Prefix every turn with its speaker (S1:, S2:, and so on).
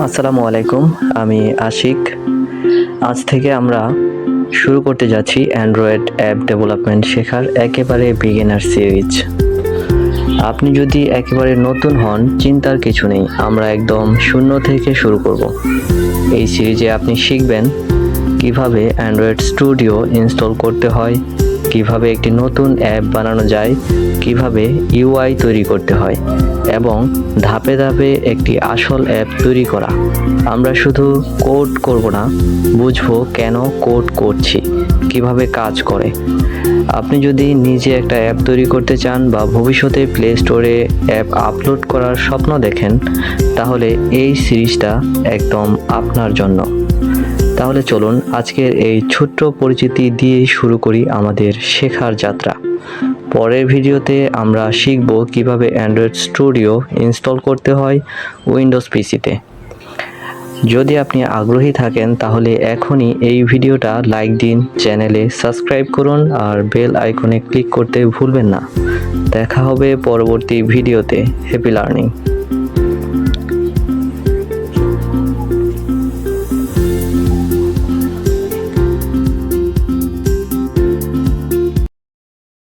S1: আসসালামু আলাইকুম, আমি আশিক। আজ থেকে আমরা শুরু করতে যাচ্ছি অ্যান্ড্রয়েড অ্যাপ ডেভেলপমেন্ট শেখার একেবারে বিগিনার সিরিজ। আপনি যদি একেবারে নতুন হন, চিন্তার কিছু নেই, আমরা একদম শূন্য থেকে শুরু করব। এই সিরিজে আপনি শিখবেন কিভাবে অ্যান্ড্রয়েড স্টুডিও ইনস্টল করতে হয়, কিভাবে একটি নতুন অ্যাপ বানানো যায়, কিভাবে ইউআই তৈরি করতে হয় এবং ধাপে ধাপে একটি আসল অ্যাপ তৈরি করা। আমরা শুধু কোড করব না, বুঝবো কেন কোড করছি, কিভাবে কাজ করে। আপনি যদি নিজে একটা অ্যাপ তৈরি করতে চান বা ভবিষ্যতে প্লে স্টোরে অ্যাপ আপলোড করার স্বপ্ন দেখেন, তাহলে এই সিরিজটা একদম আপনার জন্য। তাহলে চলুন আজকের এই ছোট্ট পরিচিতি দিয়েই শুরু করি আমাদের শেখার যাত্রা। পরের ভিডিওতে আমরা শিখব কিভাবে অ্যান্ড্রয়েড স্টুডিও ইনস্টল করতে হয় উইন্ডোজ পিসিতে। যদি আপনি আগ্রহী থাকেন তাহলে এখনই এই ভিডিওটা লাইক দিন, চ্যানেলে সাবস্ক্রাইব করুন আর বেল আইকনে ক্লিক করতে ভুলবেন না। দেখা হবে পরবর্তী ভিডিওতে। Happy learning.